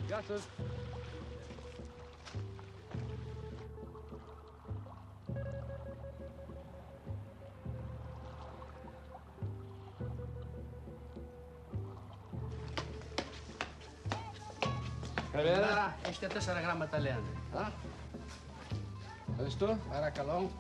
Gases. لا ايش تسرق غرام طليان ها؟ Esto? بارك الله.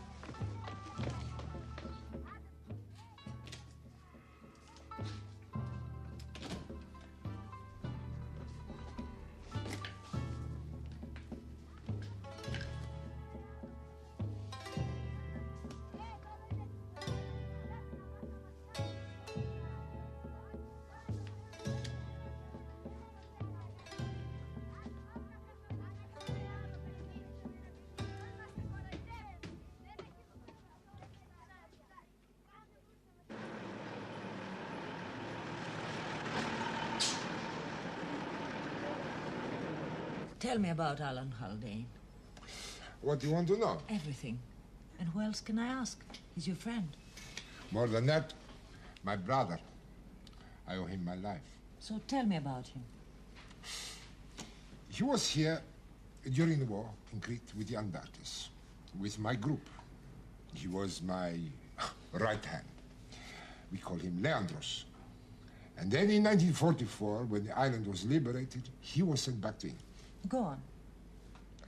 Tell me about Alan Haldane. What do you want to know? Everything. And who else can I ask? He's your friend. More than that, my brother. I owe him my life. So tell me about him. He was here during the war in Crete with the Andartes, with my group. He was my right hand. We call him Leandros. And then in 1944, when the island was liberated, he was sent back to England. Go on.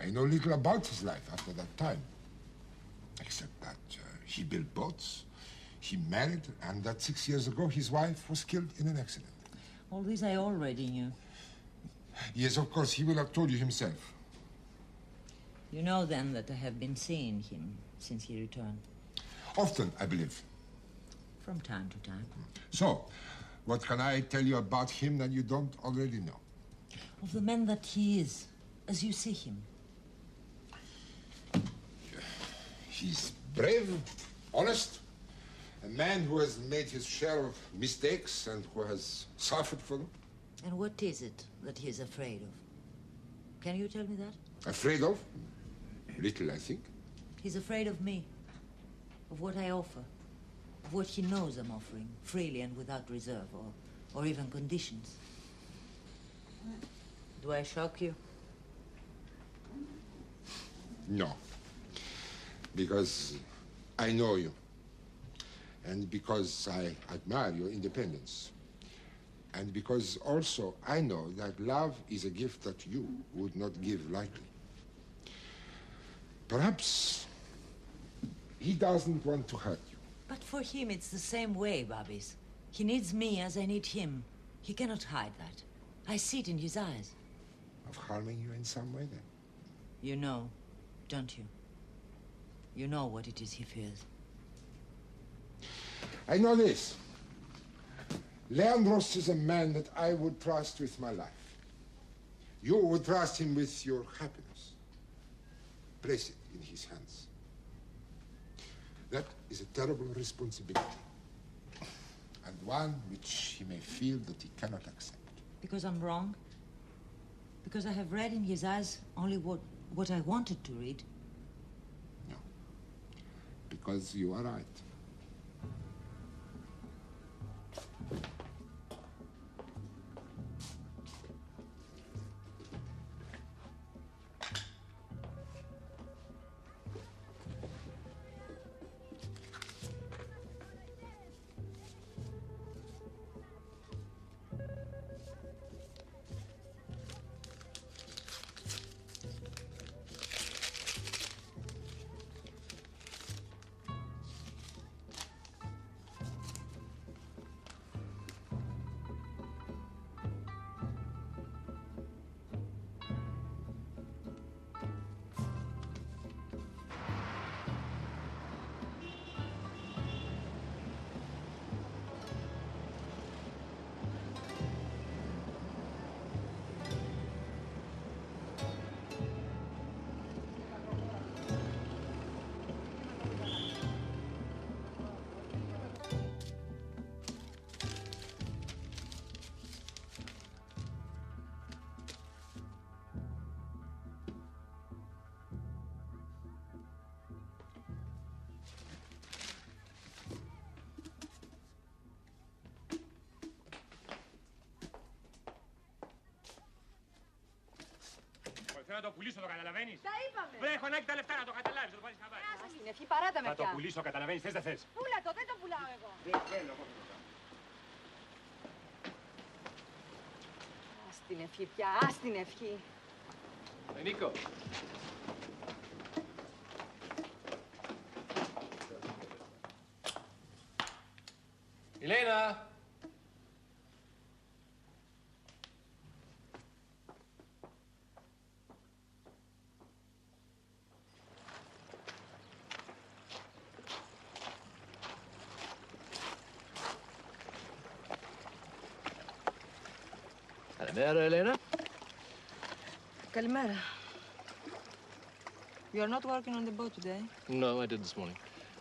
I know little about his life after that time, except that he built boats, he married, and that 6 years ago his wife was killed in an accident. All this I already knew. Yes, of course, he will have told you himself. You know then that I have been seeing him since he returned. Often, I believe. From time to time. So, what can I tell you about him that you don't already know? Of the man that he is, as you see him. He's brave, honest, a man who has made his share of mistakes and who has suffered for them. And what is it that he is afraid of? Can you tell me that? Afraid of? Little, I think. He's afraid of me, of what I offer, of what he knows I'm offering, freely and without reserve or even conditions. Do I shock you? No. Because I know you. And because I admire your independence. And because also I know that love is a gift that you would not give lightly. Perhaps he doesn't want to hurt you. But for him, it's the same way, Babis. He needs me as I need him. He cannot hide that. I see it in his eyes. Of harming you in some way, then? You know, don't you? You know what it is he fears. I know this. Leandros is a man that I would trust with my life. You would trust him with your happiness. Place it in his hands. That is a terrible responsibility. And one which he may feel that he cannot accept. Because I'm wrong? Because I have read in his eyes only what I wanted to read? No. Because you are right. Θέλω να το πουλήσω, το καταλαβαίνεις. Τα είπαμε. Βρε, έχω ανάγκη τα λεφτά να το καταλάβεις, να το πάρεις χαμπάρι. Άσε την ευχή, παράτα με Θα το πια. πουλήσω, καταλαβαίνεις, θες δεν θες. Πούλα το, δεν το πουλάω εγώ. Δεν θέλω, εγώ δεν το κάνω. Ας την ευχή πια, ας την ευχή. Νίκο. Ελένα! Καλημέρα, Ελένα. Καλημέρα. You are not working on the boat today? No, I did this morning.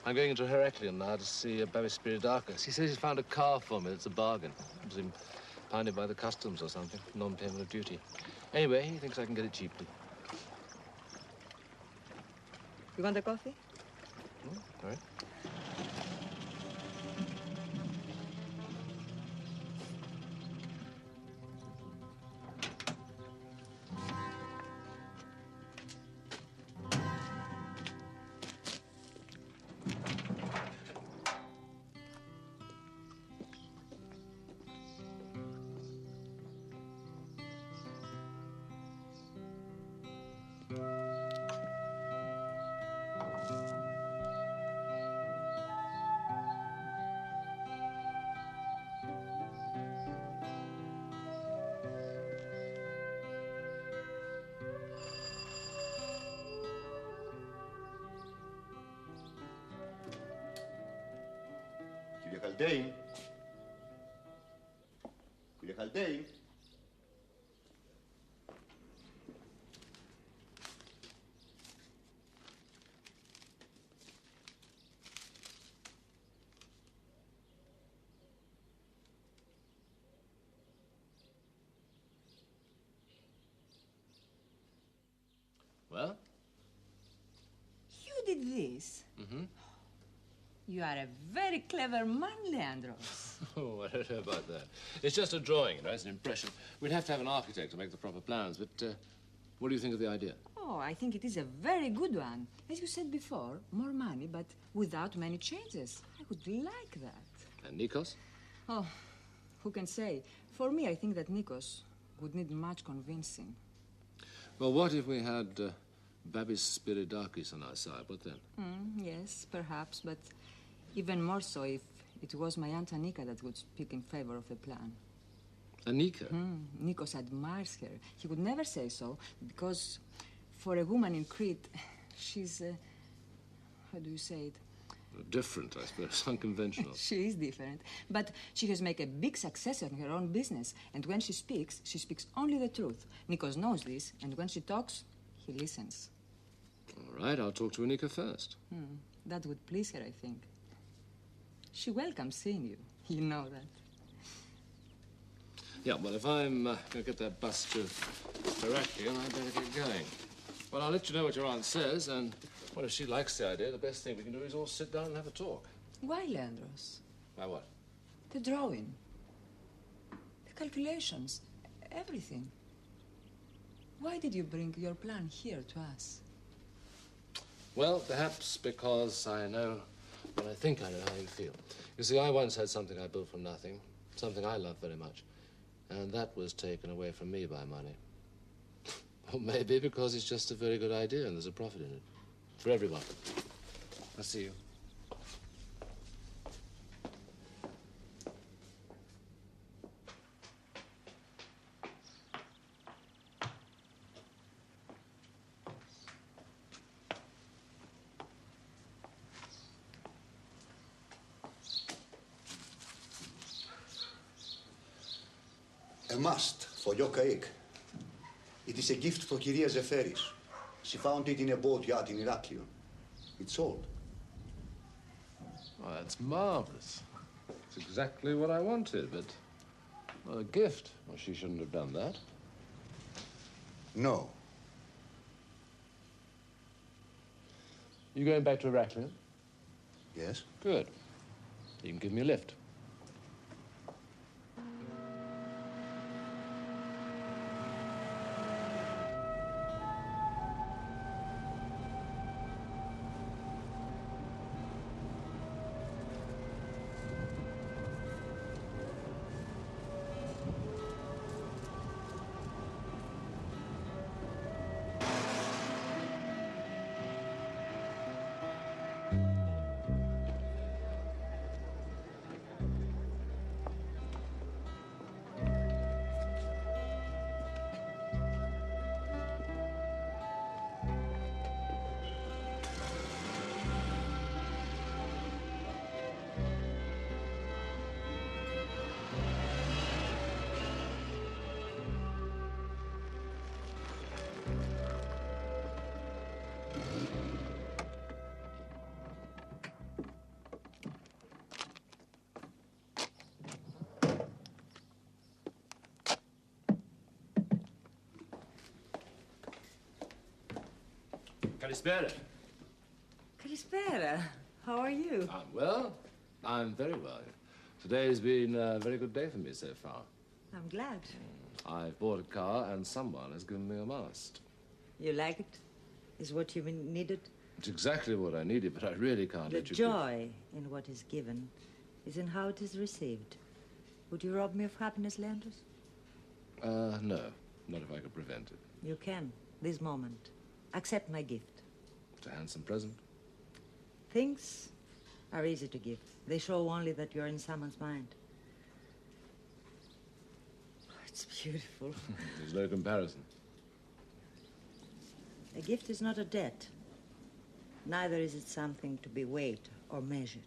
I'm going into Heraklion now to see Babis Spiridakis. He says he's found a car for me that's a bargain. It was impounded by the customs or something, non-payment of duty. Anyway, he thinks I can get it cheaply. You want a coffee? All right. Κύριε Χαλντέιν. Κύριε Χαλντέιν. Well? You did this? Mm-hmm. You are a very clever man, Leandros. Oh, I don't know about that. It's just a drawing, you know, it's an impression. We'd have to have an architect to make the proper plans, but what do you think of the idea? Oh, I think it is a very good one. As you said before, more money, but without many changes. I would like that. And Nikos? Oh, who can say? For me, I think that Nikos would need much convincing. Well, what if we had Babis Spiridakis on our side? What then? Yes, perhaps, but even more so if it was my Aunt Anika that would speak in favor of the plan. Anika? Nikos admires her. He would never say so, because for a woman in Crete, she's, how do you say it? Different, I suppose, unconventional. She is different, but she has made a big success in her own business, and when she speaks only the truth. Nikos knows this, and when she talks, he listens. All right, I'll talk to Anika first. That would please her, I think. She welcomes seeing you. You know that. Yeah, well, if I'm going to get that bus to Heraklion, I'd better get going. Well, I'll let you know what your aunt says, and, well, if she likes the idea, the best thing we can do is all sit down and have a talk. Why, Leandros? Why what? The drawing. The calculations. Everything. Why did you bring your plan here to us? Well, perhaps because I know, well, I think I know how you feel. You see, I once had something I built from nothing, something I loved very much, and that was taken away from me by money. Or maybe because it's just a very good idea and there's a profit in it. For everyone. I'll see you. A must for your cake. It is a gift for Kyria Zeferis. She found it in a boat yacht in Heraklion. It's sold. Oh, that's marvelous. It's exactly what I wanted, but well, a gift. Well, she shouldn't have done that. No. You going back to Heraklion? Yes? Good. You can give me a lift. Kalispera. Kalispera. How are you? I'm well. I'm very well. Today's been a very good day for me so far. I'm glad. I've bought a car and someone has given me a mast. You like it? Is what you needed? It's exactly what I needed, but I really can't The let you joy in what is given is in how it is received. Would you rob me of happiness, Leandros? No. Not if I could prevent it. You can, this moment. Accept my gift. It's a handsome present. Things are easy to give. They show only that you're in someone's mind. Oh, it's beautiful. There's no comparison. A gift is not a debt. Neither is it something to be weighed or measured.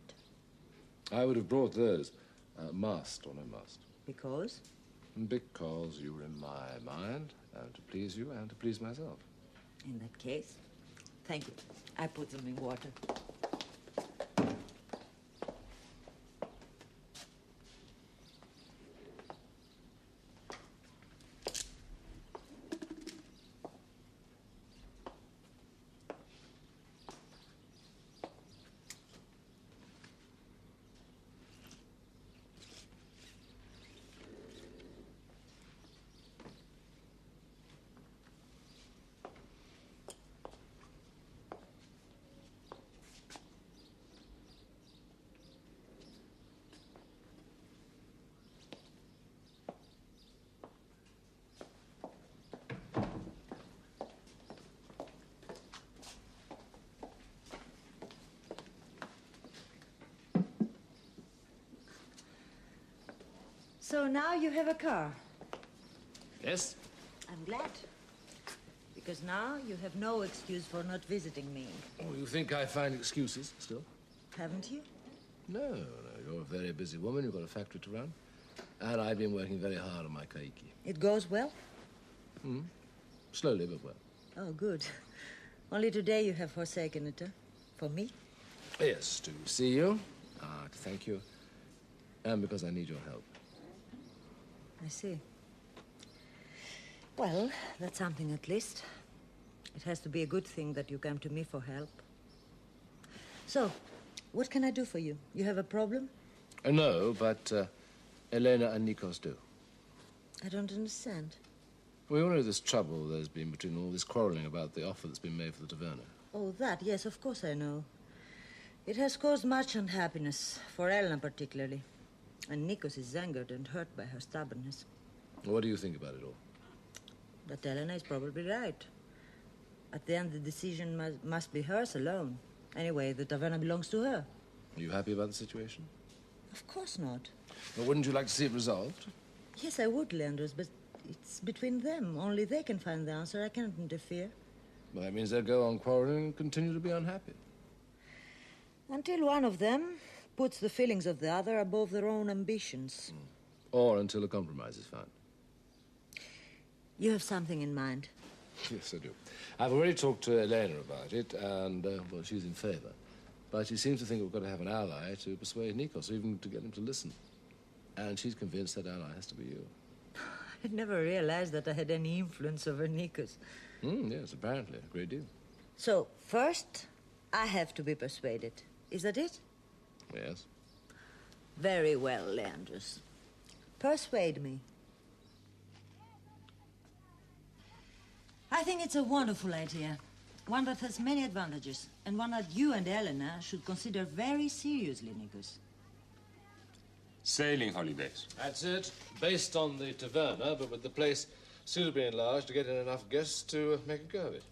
I would have brought those. Must or no must. Because? Because you were in my mind, and to please you and to please myself. In that case, thank you. I put them in water. So now you have a car. Yes? I'm glad. Because now you have no excuse for not visiting me. Oh, you think I find excuses still? Haven't you? No. You're a very busy woman. You've got a factory to run. And I've been working very hard on my kaiki. It goes well? Slowly, but well. Oh, good. Only today you have forsaken it, huh? For me? Yes, to see you, to thank you, and because I need your help. I see. Well, that's something at least. It has to be a good thing that you come to me for help. So, what can I do for you? You have a problem? No, but Elena and Nikos do. I don't understand. We all know this trouble there's been between all this quarreling about the offer that's been made for the taverna. Oh, that, yes, of course I know. It has caused much unhappiness, for Elena particularly. And Nikos is angered and hurt by her stubbornness. What do you think about it all? That Elena is probably right. At the end, the decision must be hers alone. Anyway, the taverna belongs to her. Are you happy about the situation? Of course not. Well, wouldn't you like to see it resolved? Yes, I would, Leandros, but it's between them. Only they can find the answer. I cannot interfere. Well, that means they'll go on quarreling and continue to be unhappy. Until one of them puts the feelings of the other above their own ambitions. Or until a compromise is found. You have something in mind. Yes, I do. I've already talked to Elena about it, and, well, she's in favor. But she seems to think we've got to have an ally to persuade Nikos, or even to get him to listen. And she's convinced that ally has to be you. I'd never realized that I had any influence over Nikos. Yes, apparently. A great deal. So, first, I have to be persuaded. Is that it? Yes. Very well, Leandros. Persuade me. I think it's a wonderful idea. One that has many advantages, and one that you and Elena should consider very seriously, Nikos. Sailing holidays. That's it. Based on the taverna, but with the place suitably enlarged to get in enough guests to make a go of it.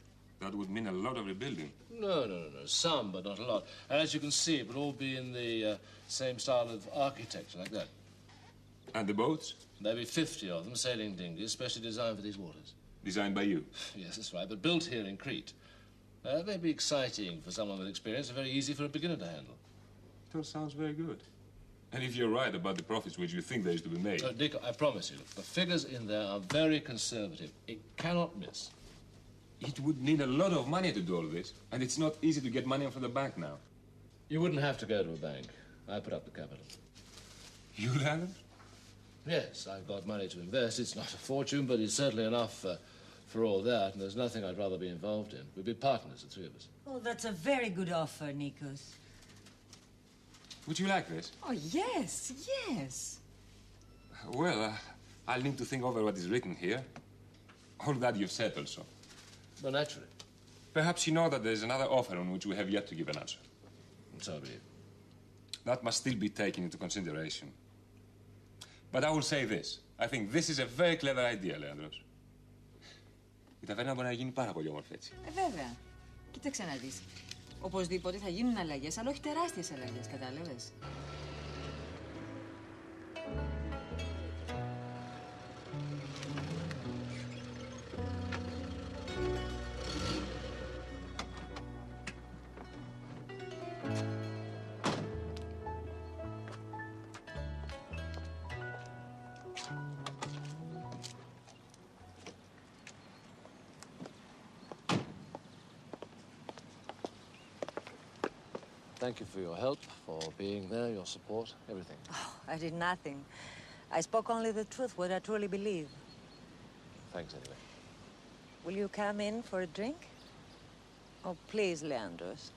That would mean a lot of rebuilding. No. Some, but not a lot. And as you can see, it would all be in the same style of architecture, like that. And the boats? There'll be 50 of them, sailing dinghies, specially designed for these waters. Designed by you? Yes, that's right, but built here in Crete. They'd be exciting for someone with experience and very easy for a beginner to handle. That sounds very good. And if you're right about the profits which you think there is to be made... Dick, I promise you, the figures in there are very conservative. It cannot miss. It would need a lot of money to do all this, and it's not easy to get money from the bank now. You wouldn't have to go to a bank. I put up the capital. You, Leandros? Yes, I've got money to invest. It's not a fortune, but it's certainly enough for all that, and there's nothing I'd rather be involved in. We'd be partners, the three of us. Oh, that's a very good offer, Nikos. Would you like this? Oh, yes, yes. Well, I'll need to think over what is written here. All that you've said also. Well, naturally. Perhaps you know that there's another offer on which we have yet to give an answer. So be it. That must still be taken into consideration. But I will say this. I think this is a very clever idea, Leandros. Η ταβέρνα μπορεί να γίνει πάρα πολύ όμορφη έτσι. Βέβαια. Κοίταξε να δεις. Οπωσδήποτε θα γίνουν αλλαγές, αλλά όχι τεράστιες αλλαγές, κατάλαβες. Thank you for your help, for being there, your support, everything. Oh, I did nothing. I spoke only the truth, what I truly believe. Thanks anyway. Will you come in for a drink? Oh, please, Leandros.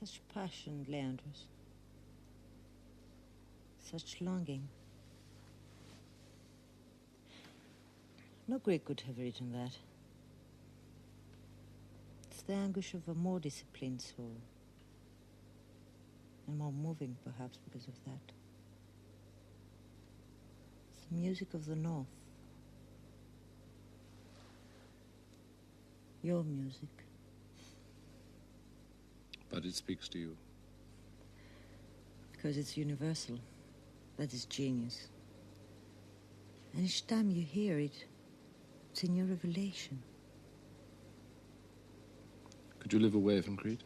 Such passion, Leandros. Such longing. No Greek could have written that. It's the anguish of a more disciplined soul. And more moving, perhaps, because of that. It's the music of the North. Your music. But it speaks to you. Because it's universal. That is genius. And each time you hear it, it's a new revelation. Could you live away from Crete?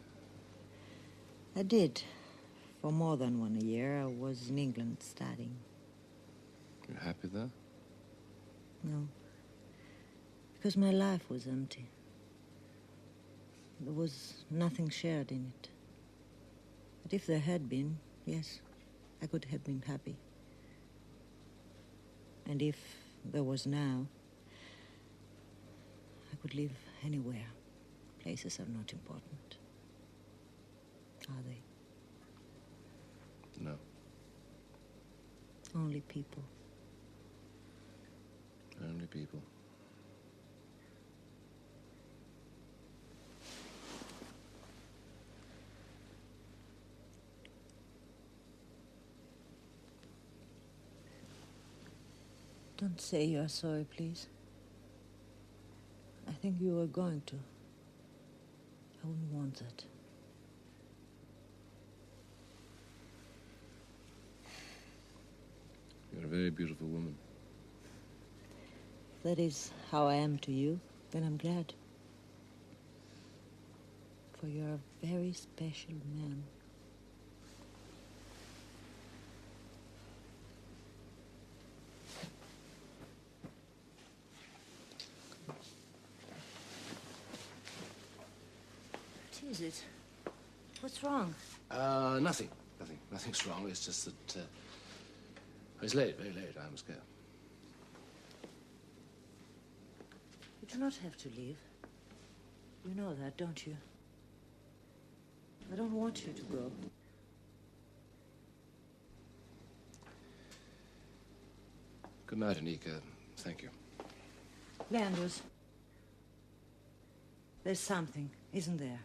I did. For more than 1 year, I was in England studying. You happy there? No. Because my life was empty. There was nothing shared in it. But if there had been, yes, I could have been happy. And if there was now, I could live anywhere. Places are not important. Are they? No. Only people. Only people. Don't say you are sorry, please. I think you were going to. I wouldn't want that. You're a very beautiful woman. If that is how I am to you, then I'm glad. For you're a very special man. What is it? What's wrong? Nothing. Nothing's wrong. It's just that, it's late, very late. I'm scared. You do not have to leave. You know that, don't you? I don't want you to go. Good night, Anika. Thank you. Leandros, there's something, isn't there?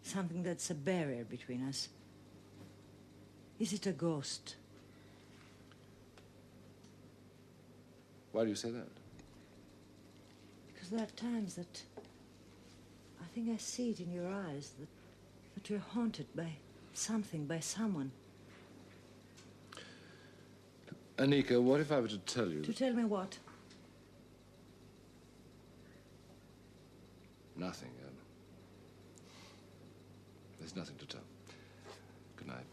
Something that's a barrier between us. Is it a ghost? Why do you say that? Because there are times that I think I see it in your eyes, that you're haunted by something, by someone. Anika, what if I were to tell you... To tell me what? nothing. There's nothing to tell. Good night.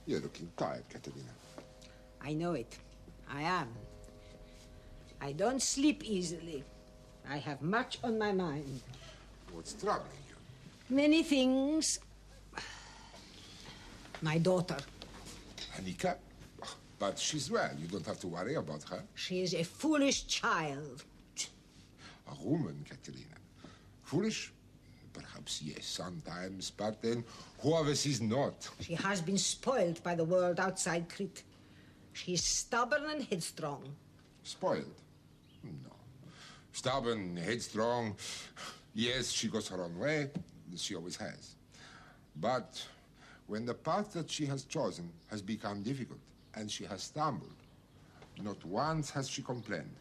You're looking tired, Catalina. I know it. I am. I don't sleep easily. I have much on my mind. What's troubling you? Many things. My daughter. Annika? But she's well. You don't have to worry about her. She is a foolish child. A woman, Catalina. Foolish? Perhaps yes, sometimes, but then who of us is not? She has been spoiled by the world outside Crete. She is stubborn and headstrong. Spoiled? No. Stubborn, headstrong. Yes, she goes her own way. She always has. But when the path that she has chosen has become difficult and she has stumbled, not once has she complained.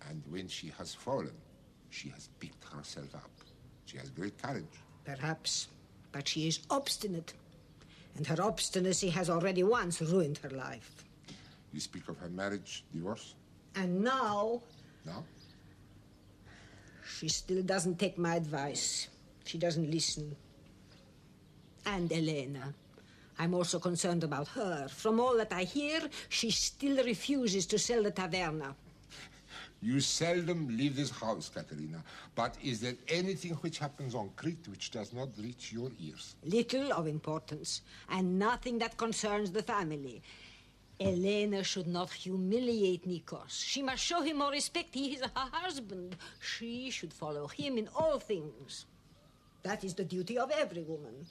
And when she has fallen, she has picked herself up. She has great courage. Perhaps, but she is obstinate. And her obstinacy has already once ruined her life. You speak of her marriage, divorce? And now... Now? She still doesn't take my advice. She doesn't listen. And Elena. I'm also concerned about her. From all that I hear, she still refuses to sell the taverna. You seldom leave this house, Catalina. But is there anything which happens on Crete which does not reach your ears? Little of importance, and nothing that concerns the family. Elena should not humiliate Nikos. She must show him more respect. He is her husband. She should follow him in all things. That is the duty of every woman.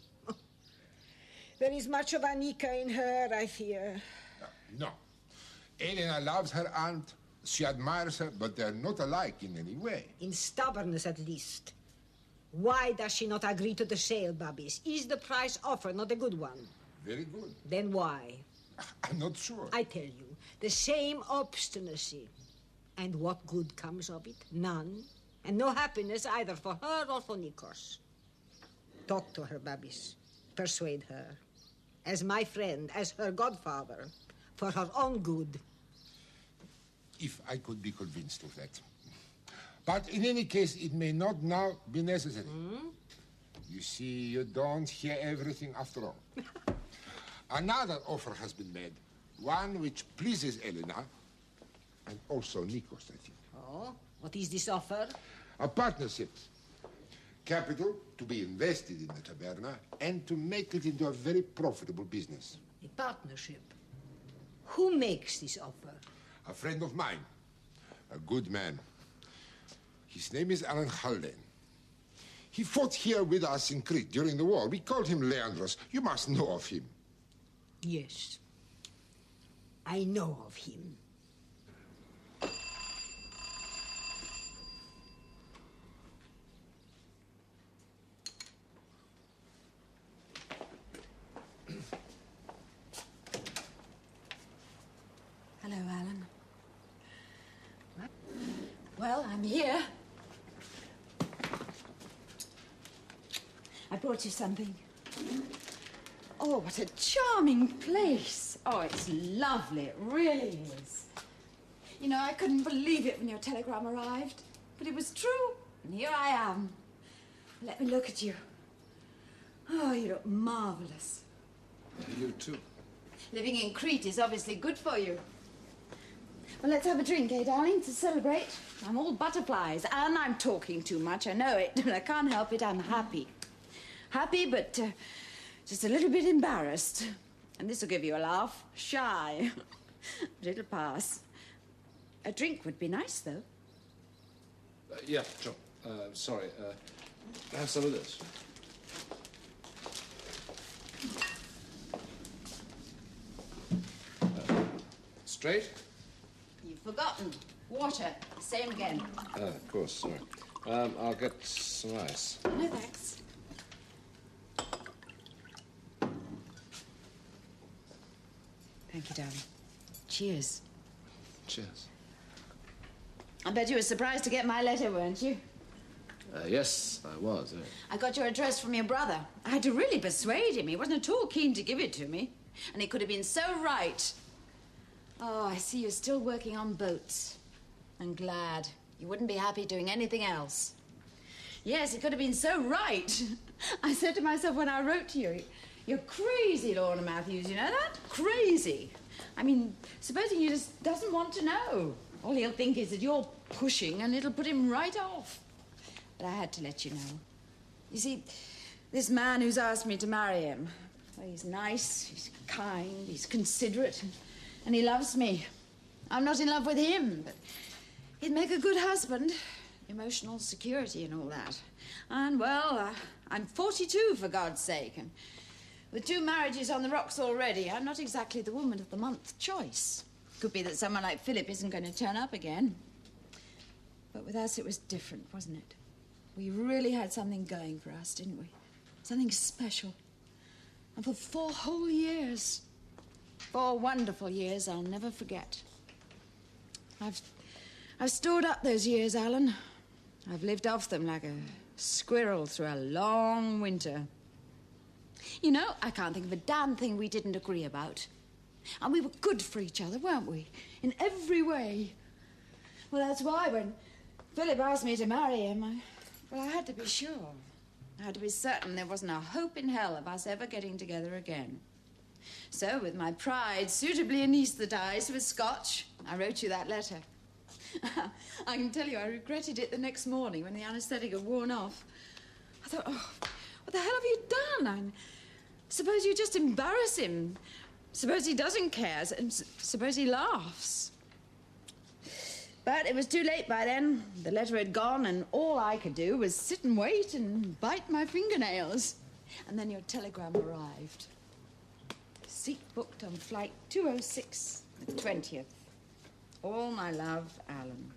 There is much of Annika in her, I fear. No. Elena loves her aunt. She admires her, but they're not alike in any way. In stubbornness, at least. Why does she not agree to the sale, Babis? Is the price offered not a good one? Very good. Then why? I'm not sure. I tell you, the same obstinacy. And what good comes of it? None. And no happiness either for her or for Nikos. Talk to her, Babis. Persuade her. As my friend, as her godfather. For her own good. If I could be convinced of that. But in any case, it may not now be necessary. You see, you don't hear everything after all. Another offer has been made. One which pleases Elena and also Nikos, I think. Oh? What is this offer? A partnership. Capital to be invested in the taverna and to make it into a very profitable business. A partnership? Who makes this offer? A friend of mine, a good man. His name is Alan Haldane. He fought here with us in Crete during the war. We called him Leandros. You must know of him. Yes. I know of him. Hello, Alan. Well, I'm here. I brought you something. Oh, what a charming place. Oh, it's lovely. It really is. You know, I couldn't believe it when your telegram arrived. But it was true. And here I am. Let me look at you. Oh, you look marvelous. You too. Living in Crete is obviously good for you. Well, let's have a drink, eh, darling, to celebrate. I'm all butterflies, and I'm talking too much, I know it, but I can't help it, I'm happy. Happy, but just a little bit embarrassed. And this will give you a laugh. Shy. But it'll pass. A drink would be nice, though. Yeah, sure. Sorry. Have some of this. Straight? You've forgotten. Water. Same again. Of course, sorry. I'll get some ice. No, thanks. Thank you, darling. Cheers. Cheers. I bet you were surprised to get my letter, weren't you? Yes, I was. I got your address from your brother. I had to really persuade him. He wasn't at all keen to give it to me. And he could have been so right. Oh, I see you're still working on boats. I'm glad. You wouldn't be happy doing anything else. Yes, he could have been so right. I said to myself when I wrote to you, you're crazy, Lorna Matthews, you know that? Crazy. I mean, supposing he just doesn't want to know. All he'll think is that you're pushing and it'll put him right off. But I had to let you know. You see, this man who's asked me to marry him, well, he's nice, he's kind, he's considerate, and he loves me. I'm not in love with him, but he'd make a good husband. Emotional security and all that. And, well, I'm 42, for God's sake, and with 2 marriages on the rocks already, I'm not exactly the woman of the month choice. Could be that someone like Philip isn't going to turn up again. But with us, it was different, wasn't it? We really had something going for us, didn't we? Something special. And for 4 whole years. 4 wonderful years I'll never forget. I've stored up those years, Alan. I've lived off them like a squirrel through a long winter. You know, I can't think of a damn thing we didn't agree about. And we were good for each other, weren't we? In every way. Well, that's why when Philip asked me to marry him, I had to be sure. I had to be certain there wasn't a hope in hell of us ever getting together again. So, with my pride suitably anaesthetised with scotch, I wrote you that letter. I can tell you, I regretted it the next morning when the anaesthetic had worn off. I thought, oh, what the hell have you done? Suppose you just embarrass him. Suppose he doesn't care. Suppose he laughs. But it was too late by then. The letter had gone, and all I could do was sit and wait and bite my fingernails. And then your telegram arrived. Seat booked on flight 206, the 20th. All my love, Alan.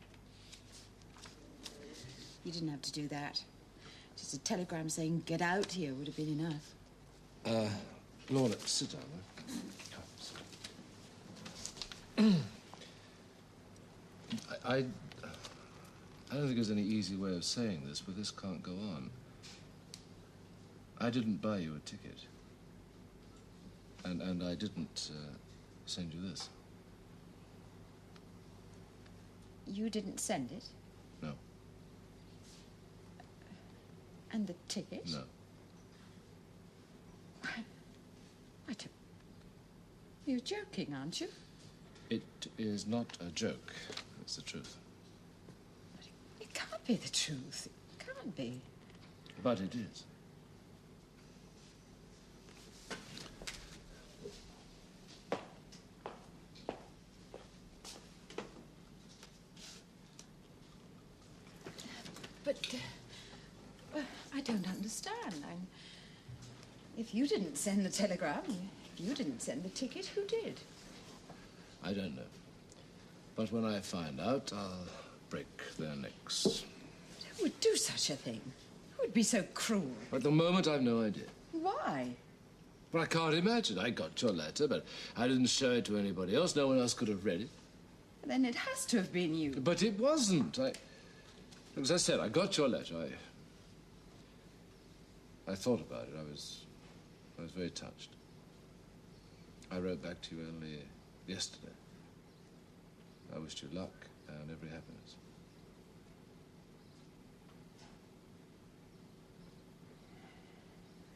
You didn't have to do that. Just a telegram saying, get out here would have been enough. Lorna, sit down. I don't think there's any easy way of saying this, but this can't go on. I didn't buy you a ticket. And I didn't send you this. You didn't send it? No. And the ticket? No. I don't... You're joking, aren't you? It is not a joke. It's the truth. It can't be the truth. It can't be. But it is. But I don't understand. If you didn't send the telegram, if you didn't send the ticket, who did? I don't know. But when I find out, I'll break their necks. Who would do such a thing? Who would be so cruel? At the moment, I've no idea. Why? But I can't imagine. I got your letter, but I didn't show it to anybody else. No one else could have read it. Then it has to have been you. But it wasn't. As I said, I got your letter. I thought about it. I was very touched. I wrote back to you only yesterday. I wished you luck and every happiness.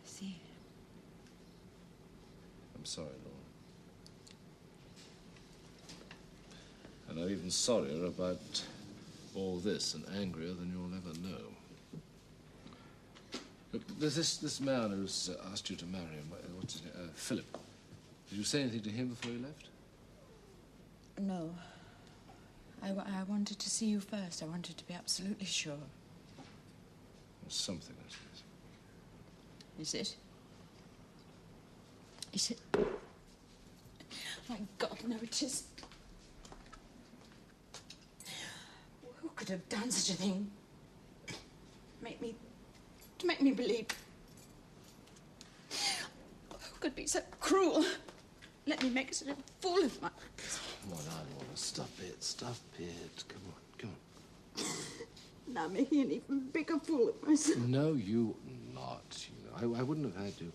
I see. I'm sorry, Lorna. And I'm even sorrier about all this and angrier than you'll ever know. Look, there's this man who's asked you to marry him. What's his name? Philip. Did you say anything to him before you left? No. I wanted to see you first. I wanted to be absolutely sure. There's something, I suppose. Is it? Is it? My God, no, it isn't. Who could have done such a thing? To make me believe. Who could be so cruel? Let me make such a fool of myself. Come on, Anna, stop it. Stop it. Come on, come on. Now I'm making an even bigger fool of myself. No, you not. You know, I wouldn't have had you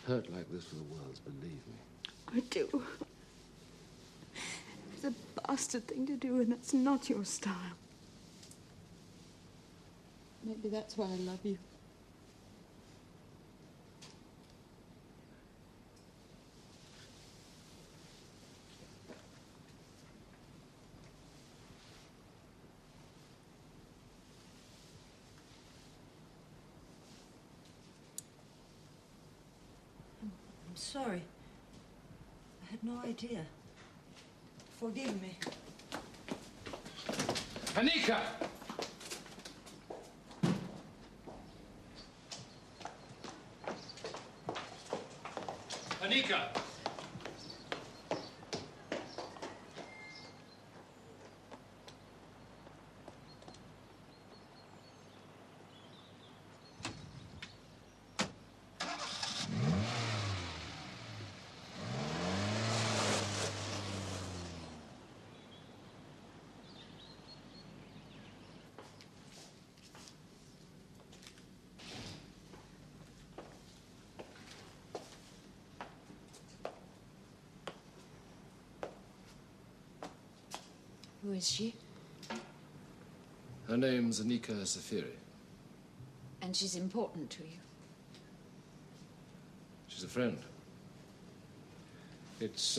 hurt like this for the world, believe me. I do. It's a bastard thing to do, and that's not your style. Maybe that's why I love you. I'm sorry. I had no idea. Forgive me. Anika! Anika! Who is she? Her name's Anika Safiri. And she's important to you. She's a friend. It's,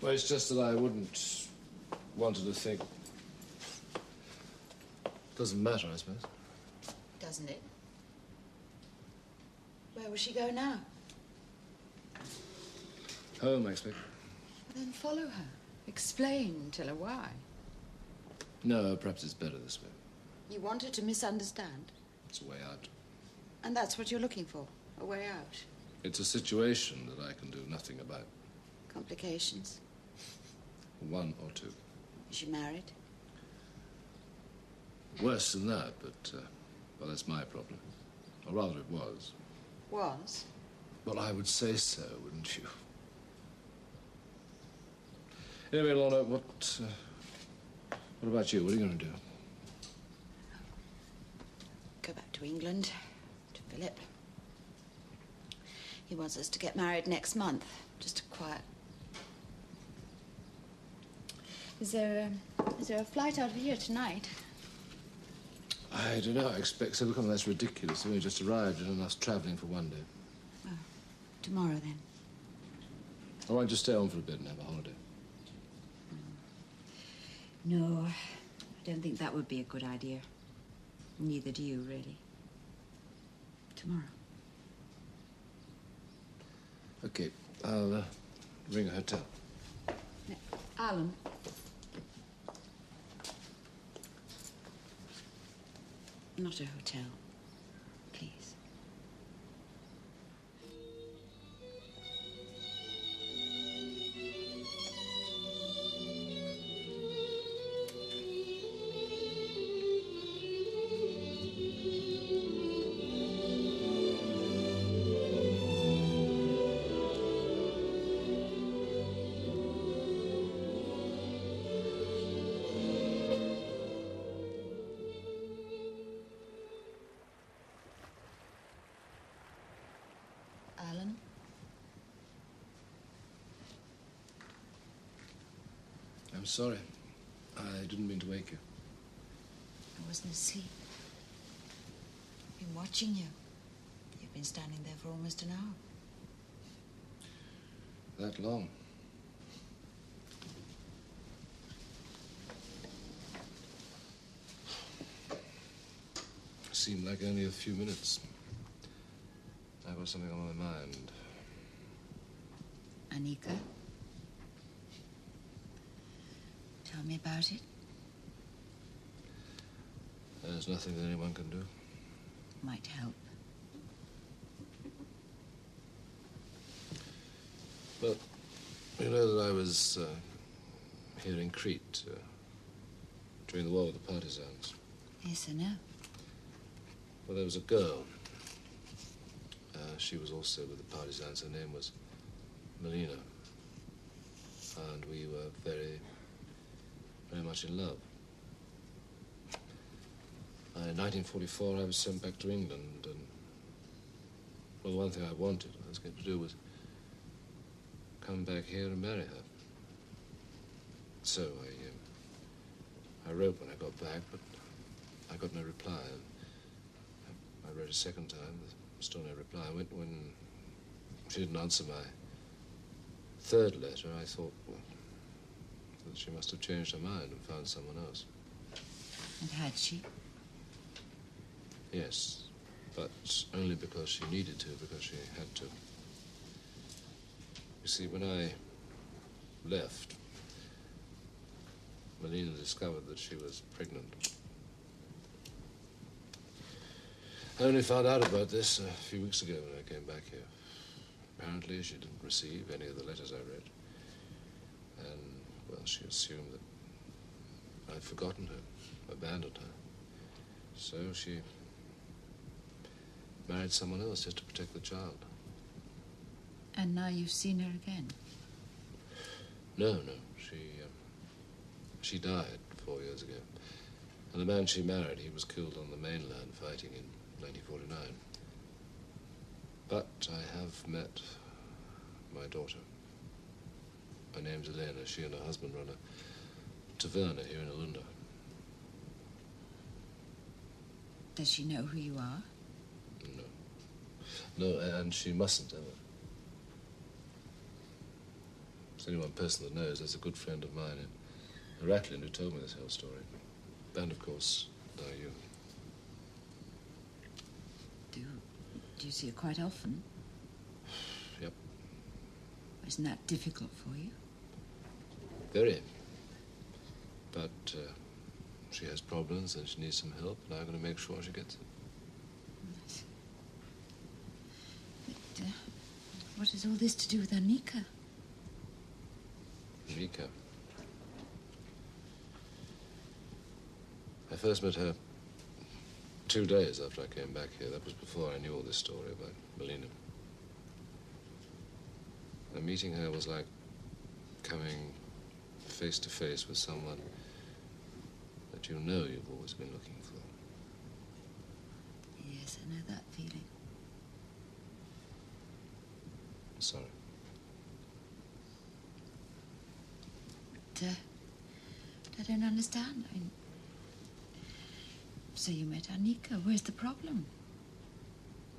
well, it's just that I wouldn't want her to think. Doesn't matter, I suppose. Doesn't it? Where will she go now? Home, I expect. Well, then follow her. Explain, tell her why. No, perhaps it's better this way. You want her to misunderstand? It's a way out. And that's what you're looking for, a way out. It's a situation that I can do nothing about. Complications? One or two. Is she married? Worse than that, but, well, that's my problem. Or rather, it was. Was? Well, I would say so, wouldn't you? Anyway, Lorna, what about you? What are you going to do? Go back to England, to Philip. He wants us to get married next month. Just a quiet. Is there a flight out of here tonight? I don't know. I expect so. Because that's ridiculous. We only just arrived and enough travelling for one day. Oh, tomorrow then. I want you to stay on for a bit and have a holiday. No, I don't think that would be a good idea. Neither do you, really. Tomorrow. Okay, I'll ring a hotel. Now, Alan. Not a hotel, please. Alan? I'm sorry. I didn't mean to wake you. I wasn't asleep. I've been watching you. You've been standing there for almost an hour. That long? Seemed like only a few minutes. I've got something on my mind. Anika? Tell me about it. There's nothing that anyone can do. Might help. Well, you know that I was here in Crete during the war with the partisans. Yes, I know. Well, there was a girl. She was also with the partisans. Her name was Melina. And we were very, very much in love. In 1944, I was sent back to England, and well, the one thing I wanted, I was going to do was come back here and marry her. So I wrote when I got back, but I got no reply. I wrote a second time, still no reply. When she didn't answer my third letter, I thought, well, that she must have changed her mind and found someone else. And had she? Yes, but only because she needed to, because she had to. You see, when I left, Melina discovered that she was pregnant. I only found out about this a few weeks ago when I came back here. Apparently, she didn't receive any of the letters I read. And, well, she assumed that I'd forgotten her, abandoned her. So she married someone else just to protect the child. And now you've seen her again? No. She died 4 years ago. And the man she married, he was killed on the mainland fighting in 1949. But I have met my daughter. Her name's Elena. She and her husband run a taverna here in Alunda. Does she know who you are? No, and she mustn't ever. There's only one person that knows. There's a good friend of mine in Ratlin who told me this whole story. And, of course, now you. Do you see her quite often? Yep. Isn't that difficult for you? Very. But she has problems and she needs some help, and I'm going to make sure she gets it. But what has all this to do with Annika? Annika? I first met her 2 days after I came back here. That was before I knew all this story about Melina. And meeting her was like coming face to face with someone that you know you've always been looking for. Yes, I know that feeling. Sorry. But, I don't understand. I mean, so you met Annika. Where's the problem?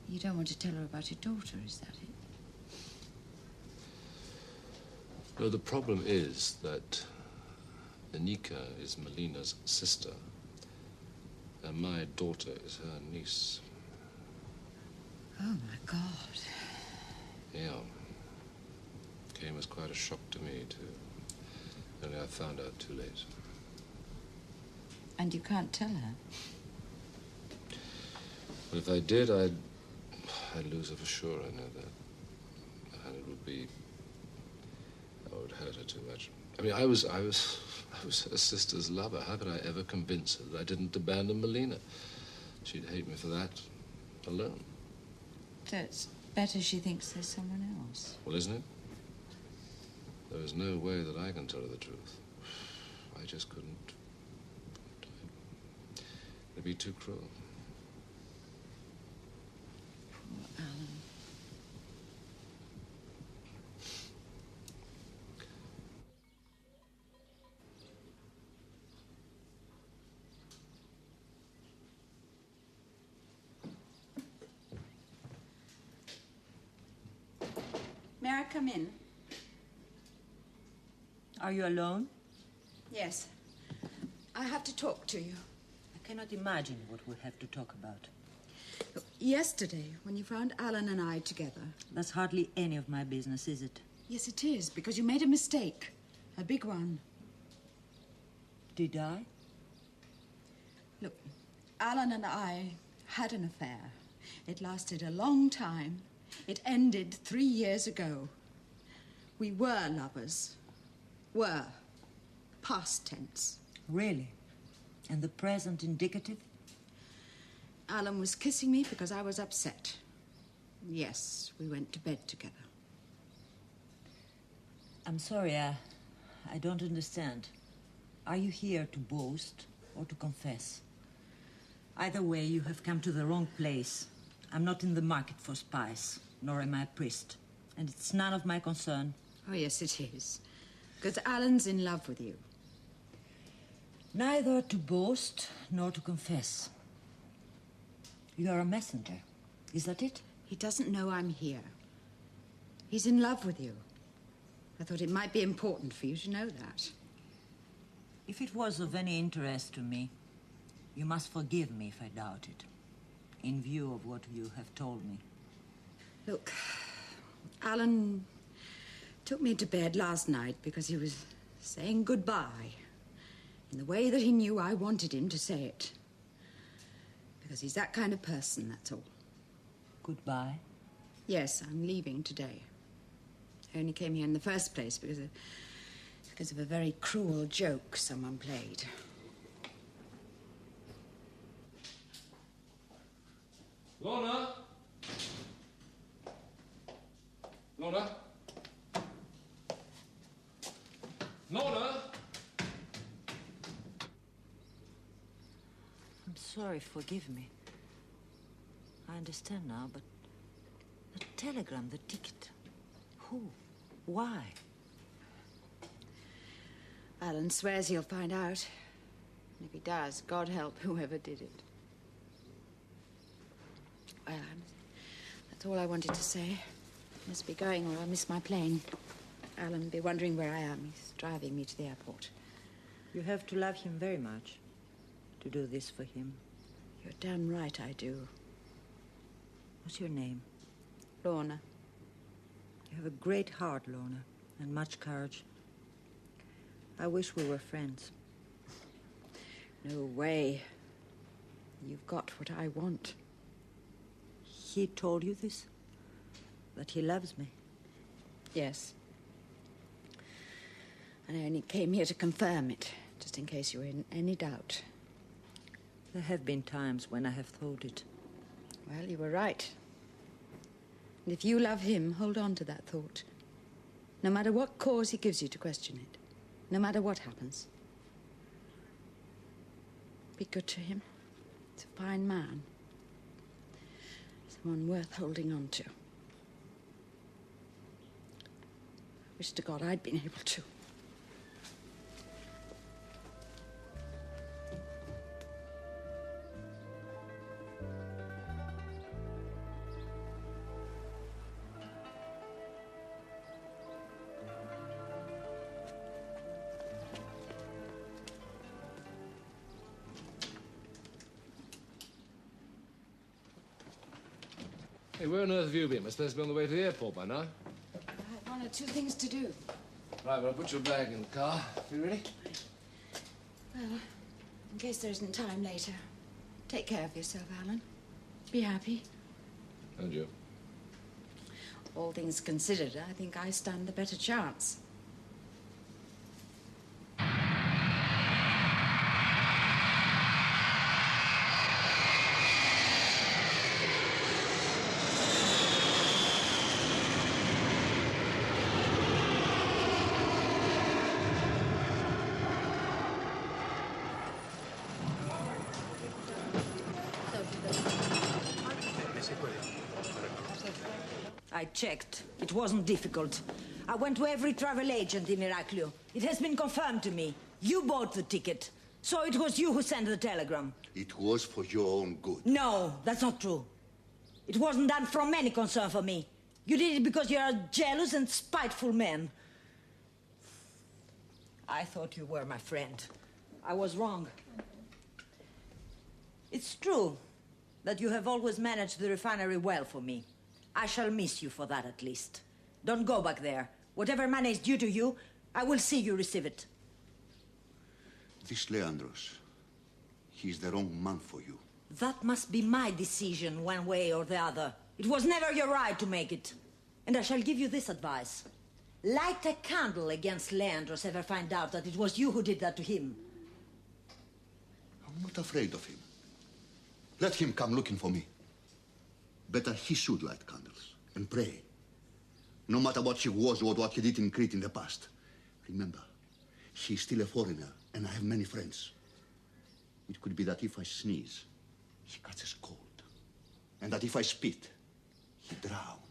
You don't want to tell her about your daughter, is that it? No, the problem is that Annika is Melina's sister, and my daughter is her niece. Oh, my God. Yeah. Came as quite a shock to me, too. Only I found out too late. And you can't tell her? But if I did, I'd lose her for sure, I know that. And it would be... Oh, it would hurt her too much. I mean, I was her sister's lover. How could I ever convince her that I didn't abandon Melina? She'd hate me for that alone. So it's better she thinks there's someone else. Well, isn't it? There is no way that I can tell her the truth. I just couldn't. It'd be too cruel. Poor Alan. May I come in? Are you alone? Yes. I have to talk to you. I cannot imagine what we'll have to talk about. Yesterday, when you found Alan and I together... That's hardly any of my business, is it? Yes, it is, because you made a mistake. A big one. Did I? Look, Alan and I had an affair. It lasted a long time. It ended 3 years ago. We were lovers. Were. Past tense. Really? And the present indicative? Alan was kissing me because I was upset. Yes, we went to bed together. I'm sorry, I don't understand. Are you here to boast or to confess? Either way, you have come to the wrong place. I'm not in the market for spies, nor am I a priest. And it's none of my concern. Oh, yes, it is. Because Alan's in love with you. Neither to boast nor to confess. You are a messenger. Is that it? He doesn't know I'm here. He's in love with you. I thought it might be important for you to know that. If it was of any interest to me, you must forgive me if I doubt it, in view of what you have told me. Look, Alan took me to bed last night because he was saying goodbye in the way that he knew I wanted him to say it. Because he's that kind of person, that's all. Goodbye? Yes, I'm leaving today. I only came here in the first place because of a very cruel joke someone played. Lorna? Lorna? Lorna? I'm sorry, forgive me. I understand now, but the telegram, the ticket. Who? Why? Alan swears he'll find out. And if he does, God help whoever did it. Well, that's all I wanted to say. Must be going or I'll miss my plane. Alan will be wondering where I am. He's driving me to the airport. You have to love him very much to do this for him. You're damn right I do. What's your name? Lorna. You have a great heart, Lorna, and much courage. I wish we were friends. No way. You've got what I want. He told you this? That he loves me? Yes. And I only came here to confirm it, just in case you were in any doubt. There have been times when I have thought it. Well, you were right. And if you love him, hold on to that thought. No matter what cause he gives you to question it. No matter what happens. Be good to him. He's a fine man. Someone worth holding on to. Wish to God I'd been able to. Hey, where on earth have you been? We're supposed to be on the way to the airport by now. I had 1 or 2 things to do. Right, well, I'll put your bag in the car. You ready? Well, in case there isn't time later, take care of yourself, Alan. Be happy. And you. All things considered, I think I stand the better chance. I checked. It wasn't difficult. I went to every travel agent in Iraklio. It has been confirmed to me. You bought the ticket. So it was you who sent the telegram. It was for your own good. No, that's not true. It wasn't done from any concern for me. You did it because you're a jealous and spiteful man. I thought you were my friend. I was wrong. It's true that you have always managed the refinery well for me. I shall miss you for that, at least. Don't go back there. Whatever money is due to you, I will see you receive it. This Leandros, he's the wrong man for you. That must be my decision, one way or the other. It was never your right to make it. And I shall give you this advice. Light a candle against Leandros ever find out that it was you who did that to him. I'm not afraid of him. Let him come looking for me. Better he should light candles and pray. No matter what he was or what he did in Crete in the past. Remember, he's still a foreigner, and I have many friends. It could be that if I sneeze, he catches cold. And that if I spit, he drowns.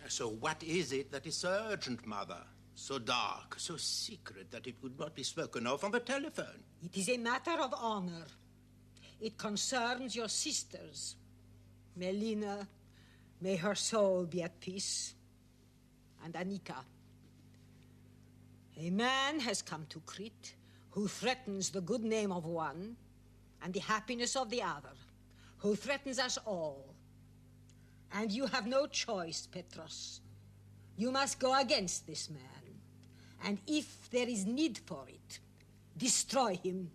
So what is it that is so urgent, Mother? So dark, so secret that it would not be spoken of on the telephone? It is a matter of honor. It concerns your sisters. Melina, may her soul be at peace. And Anika. A man has come to Crete who threatens the good name of one and the happiness of the other, who threatens us all. And you have no choice, Petros. You must go against this man. And if there is need for it, destroy him.